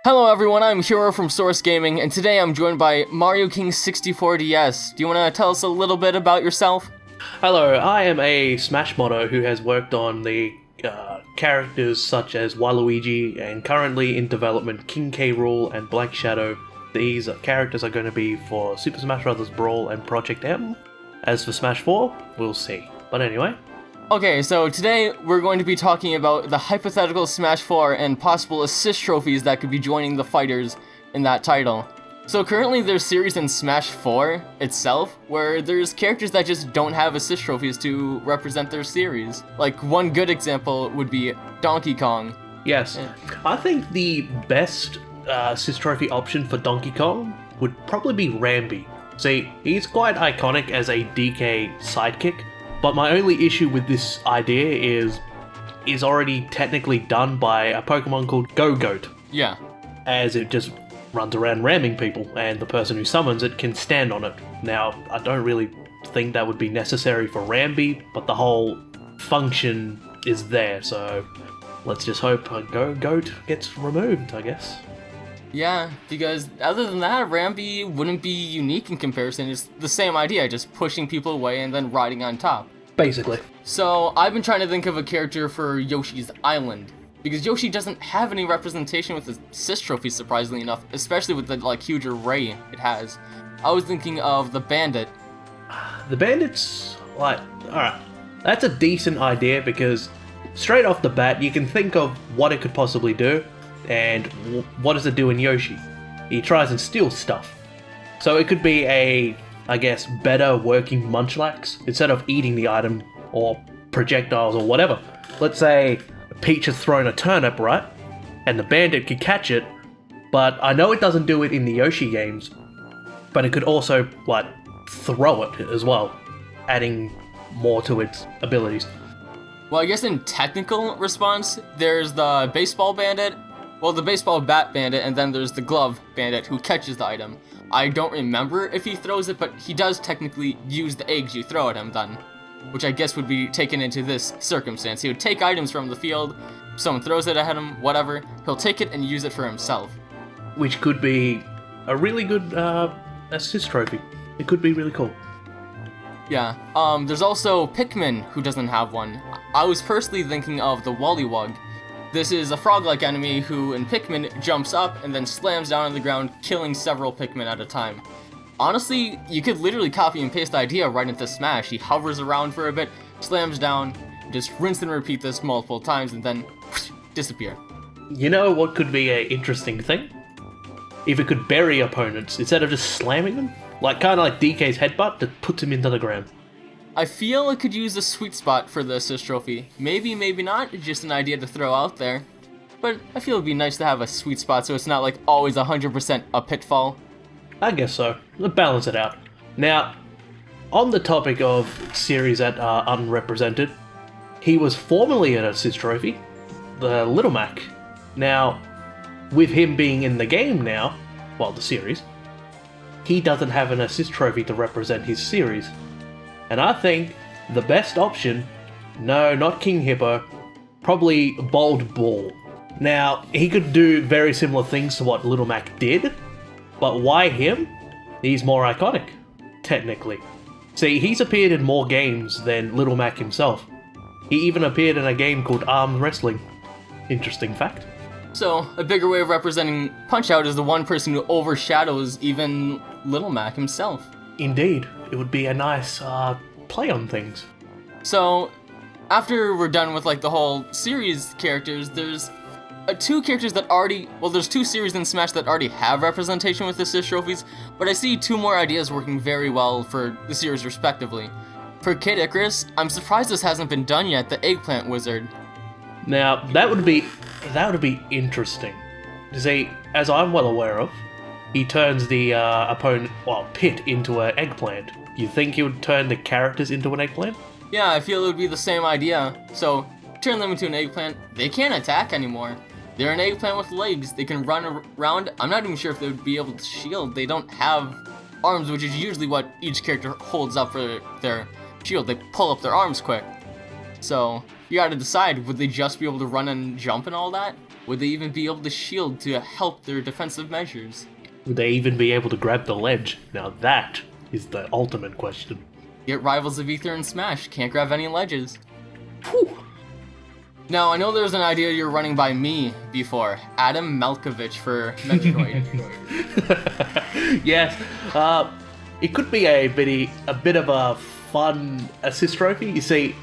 Hello everyone, I'm Hero from Source Gaming, and today I'm joined by Mario King 64DS. Do you want to tell us a little bit about yourself? Hello, I am a Smash modder who has worked on the characters such as Waluigi and currently in development King K. Rool and Black Shadow. These characters are going to be for Super Smash Bros. Brawl and Project M. As for Smash 4, we'll see. But anyway. Okay, so today we're going to be talking about the hypothetical Smash 4 and possible assist trophies that could be joining the fighters in that title. So currently there's series in Smash 4 itself where there's characters that just don't have assist trophies to represent their series. Like one good example would be Donkey Kong. Yes, I think the best assist trophy option for Donkey Kong would probably be Rambi. See, he's quite iconic as a DK sidekick, but my only issue with this idea is already technically done by a Pokemon called Go-Goat. Yeah. As it just runs around ramming people, and the person who summons it can stand on it. Now, I don't really think that would be necessary for Rambi, but the whole function is there, so let's just hope a Go-Goat gets removed, I guess. Yeah, because other than that, Rambi wouldn't be unique in comparison. It's the same idea, just pushing people away and then riding on top. Basically. So, I've been trying to think of a character for Yoshi's Island, because Yoshi doesn't have any representation with the assist trophy, surprisingly enough, especially with the huge array it has. I was thinking of the Bandit. The Bandit's, alright, that's a decent idea because straight off the bat you can think of what it could possibly do. And what does it do in Yoshi? He tries and steals stuff. So it could be a, I guess, better working Munchlax instead of eating the item or projectiles or whatever. Let's say Peach has thrown a turnip, right? And the Bandit could catch it, but I know it doesn't do it in the Yoshi games, but it could also, throw it as well, adding more to its abilities. Well, I guess in technical response, there's the Baseball Bandit. Well, the baseball bat bandit, and then there's the glove bandit who catches the item. I don't remember if he throws it, but he does technically use the eggs you throw at him then, which I guess would be taken into this circumstance. He would take items from the field, someone throws it at him, whatever, he'll take it and use it for himself. Which could be a really good assist trophy. It could be really cool. Yeah, there's also Pikmin, who doesn't have one. I was personally thinking of the Wollywug. This is a frog-like enemy who, in Pikmin, jumps up and then slams down on the ground, killing several Pikmin at a time. Honestly, you could literally copy and paste the idea right into Smash. He hovers around for a bit, slams down, just rinse and repeat this multiple times, and then whoosh, disappear. You know what could be an interesting thing? If it could bury opponents instead of just slamming them? Kind of like DK's headbutt that puts him into the ground. I feel it could use a sweet spot for the assist trophy. Maybe, maybe not, it's just an idea to throw out there. But I feel it'd be nice to have a sweet spot so it's not always 100% a pitfall. I guess so. Let's balance it out. Now, on the topic of series that are unrepresented, he was formerly an assist trophy, the Little Mac. Now, with him being in the game now, the series, he doesn't have an assist trophy to represent his series. And I think the best option, no, not King Hippo, probably Bold Bull. Now, he could do very similar things to what Little Mac did, but why him? He's more iconic, technically. See, he's appeared in more games than Little Mac himself. He even appeared in a game called Arm Wrestling. Interesting fact. So, a bigger way of representing Punch-Out is the one person who overshadows even Little Mac himself. Indeed, it would be a nice play on things. So, after we're done with the whole series characters, there's two characters that there's two series in Smash that already have representation with assist trophies, but I see two more ideas working very well for the series respectively. For Kid Icarus, I'm surprised this hasn't been done yet, the Eggplant Wizard. Now, that would be interesting. See, as I'm well aware of, he turns the opponent, Pit, into an eggplant. You think he would turn the characters into an eggplant? Yeah, I feel it would be the same idea. So, turn them into an eggplant, they can't attack anymore. They're an eggplant with legs, they can run around. I'm not even sure if they would be able to shield. They don't have arms, which is usually what each character holds up for their shield. They pull up their arms quick. So, You gotta decide, would they just be able to run and jump and all that? Would they even be able to shield to help their defensive measures? Would they even be able to grab the ledge? Now that is the ultimate question. Get Rivals of Ether and Smash, can't grab any ledges. Whew. Now, I know there's an idea you're running by me before. Adam Malkovich for Metroid. Yes, it could be a bit of a fun assist trophy. You see,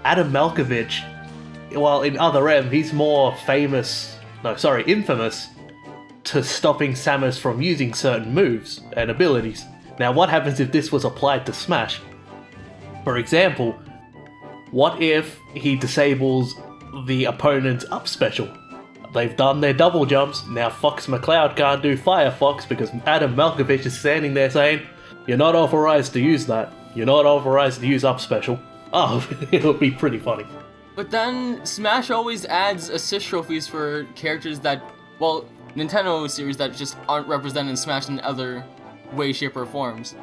Adam Malkovich, well, in Other M, he's more infamous to stopping Samus from using certain moves and abilities. Now, what happens if this was applied to Smash? For example, what if he disables the opponent's up special? They've done their double jumps, now Fox McCloud can't do Firefox because Adam Malkovich is standing there saying, "You're not authorized to use that. You're not authorized to use up special." Oh, it'll be pretty funny. But then, Smash always adds assist trophies for characters that, well, Nintendo series that just aren't represented in Smash in other way, shape, or forms.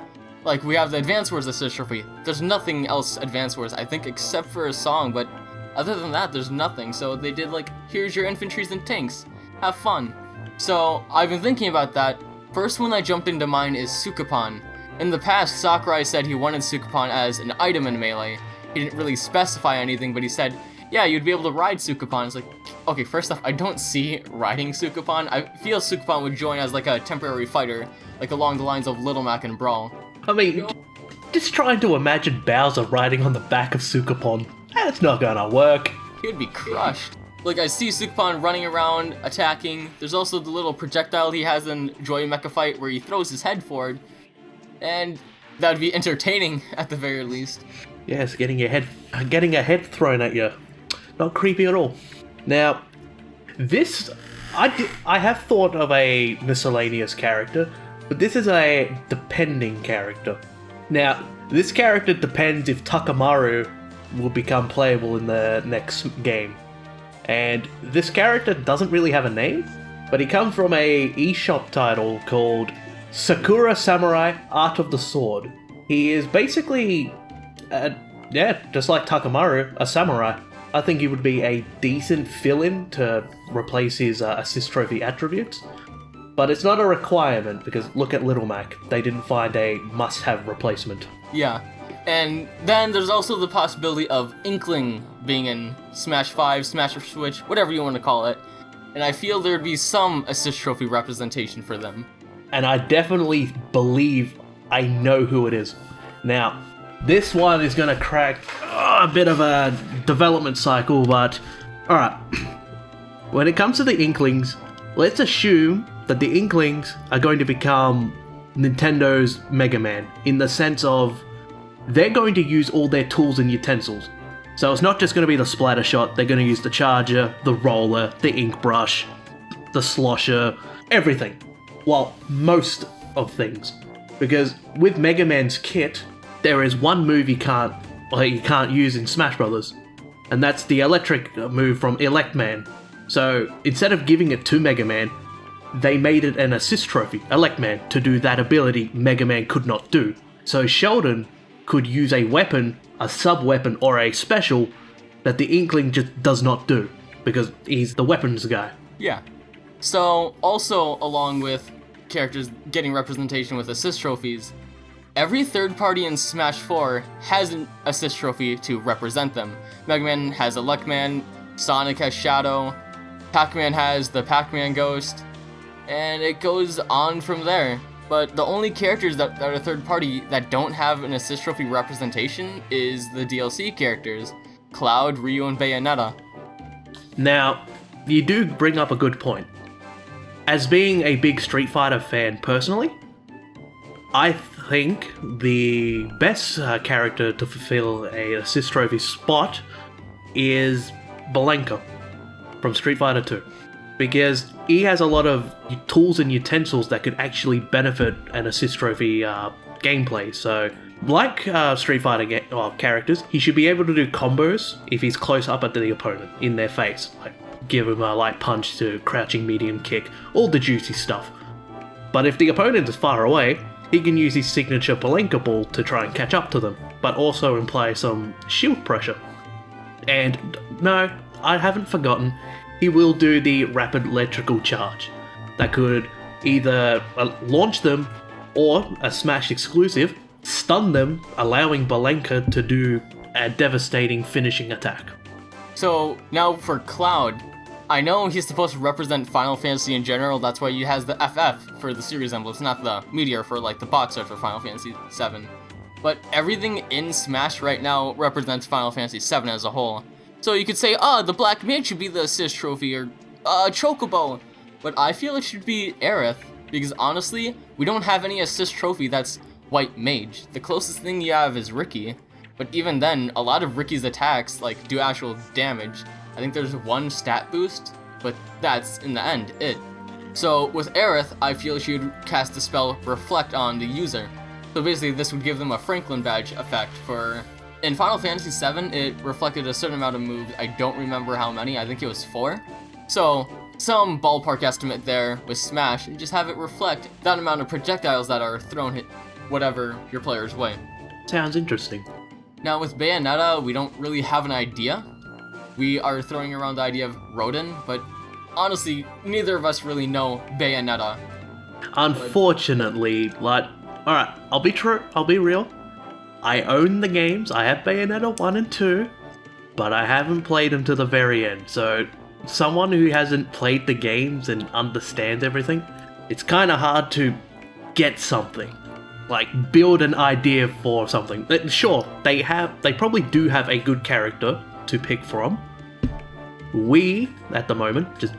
Like, we have the Advance Wars assist trophy. There's nothing else Advance Wars, I think, except for a song, but other than that, there's nothing. So they did like, here's your infantries and tanks. Have fun. So, I've been thinking about that. First one that jumped into mind is Sukapan. In the past, Sakurai said he wanted Sukapan as an item in Melee. He didn't really specify anything, but he said, yeah, you'd be able to ride Sukapan. It's like, okay, first off, I don't see riding Sukapan. I feel Sukapan would join as like a temporary fighter, like along the lines of Little Mac and Brawl. I mean, just trying to imagine Bowser riding on the back of Sukapan. That's not gonna work. He would be crushed. Like, I see Sukapan running around, attacking. There's also the little projectile he has in Joy Mecha Fight where he throws his head forward. And that would be entertaining, at the very least. Yes, getting a head thrown at you. Not creepy at all. Now, this... I have thought of a miscellaneous character, but this is a depending character. Now, this character depends if Takamaru will become playable in the next game. And this character doesn't really have a name, but he comes from a eShop title called Sakura Samurai Art of the Sword. He is basically, just like Takamaru, a samurai. I think he would be a decent fill-in to replace his assist trophy attributes. But it's not a requirement, because look at Little Mac. They didn't find a must-have replacement. Yeah. And then there's also the possibility of Inkling being in Smash 5, Smash or Switch, whatever you want to call it. And I feel there'd be some assist trophy representation for them. And I definitely believe I know who it is. Now, this one is going to crack a bit of a development cycle, but alright. When it comes to the Inklings, let's assume that the Inklings are going to become Nintendo's Mega Man, in the sense of they're going to use all their tools and utensils. So it's not just going to be the splatter shot, they're going to use the charger, the roller, the ink brush, the slosher, everything. Well, most of things. Because with Mega Man's kit, there is one move you can't use in Smash Brothers, and that's the electric move from Elect Man. So instead of giving it to Mega Man, they made it an assist trophy, Elect Man, to do that ability Mega Man could not do. So Sheldon could use a weapon, a sub-weapon, or a special that the Inkling just does not do, because he's the weapons guy. Yeah. So, also along with characters getting representation with assist trophies, every third party in Smash 4 has an assist trophy to represent them. Mega Man has Elect Man, Sonic has Shadow, Pac-Man has the Pac-Man Ghost, and it goes on from there. But the only characters that are third party that don't have an assist trophy representation is the DLC characters, Cloud, Ryu, and Bayonetta. Now, you do bring up a good point. As being a big Street Fighter fan personally, I think the best character to fulfill a assist trophy spot is Belenko from Street Fighter 2. Because he has a lot of tools and utensils that could actually benefit an assist trophy gameplay. So, like Street Fighter characters, he should be able to do combos if he's close up at the opponent, in their face. Like, give him a light punch to crouching medium kick, all the juicy stuff. But if the opponent is far away, he can use his signature Palenka ball to try and catch up to them, but also imply some shield pressure. And no, I haven't forgotten. He will do the rapid electrical charge that could either launch them or, a Smash exclusive, stun them, allowing Balenka to do a devastating finishing attack. So now for Cloud, I know he's supposed to represent Final Fantasy in general, that's why he has the FF for the series emblems, not the meteor for like the box art for Final Fantasy VII. But everything in Smash right now represents Final Fantasy VII as a whole. So you could say, the Black Mage should be the assist trophy, or Chocobo. But I feel it should be Aerith, because honestly, we don't have any assist trophy that's White Mage. The closest thing you have is Ricky, but even then, a lot of Ricky's attacks like do actual damage. I think there's one stat boost, but that's, in the end, it. So with Aerith, I feel she would cast the spell Reflect on the user. So basically, this would give them a Franklin badge effect for... In Final Fantasy VII, it reflected a certain amount of moves. I don't remember how many. I think it was 4. So, some ballpark estimate there with Smash, and just have it reflect that amount of projectiles that are thrown hit whatever your player's way. Sounds interesting. Now with Bayonetta, we don't really have an idea. We are throwing around the idea of Rodin, but honestly, neither of us really know Bayonetta. Unfortunately, like... Alright, I'll be real. I own the games, I have Bayonetta 1 and 2, but I haven't played them to the very end, so someone who hasn't played the games and understands everything, it's kinda hard to get something. Like, build an idea for something. Sure, they probably do have a good character to pick from. We, at the moment, just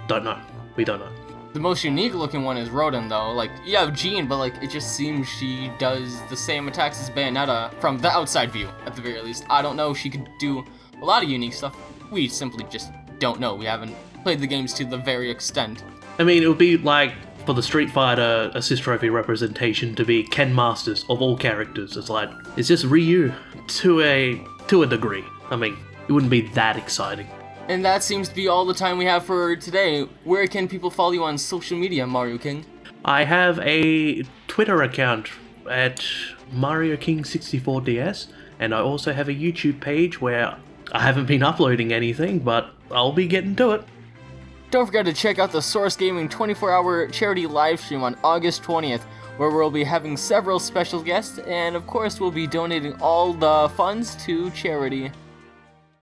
don't know. We don't know. The most unique looking one is Rodin though. Like, you have Jean, but like, it just seems she does the same attacks as Bayonetta from the outside view, at the very least. I don't know if she could do a lot of unique stuff. We simply just don't know. We haven't played the games to the very extent. I mean, it would be like, for the Street Fighter Assist Trophy representation to be Ken Masters of all characters. It's just Ryu to a degree. I mean, it wouldn't be that exciting. And that seems to be all the time we have for today. Where can people follow you on social media, Mario King? I have a Twitter account at Mario King 64DS, and I also have a YouTube page where I haven't been uploading anything, but I'll be getting to it. Don't forget to check out the Source Gaming 24-hour charity livestream on August 20th, where we'll be having several special guests, and of course we'll be donating all the funds to charity.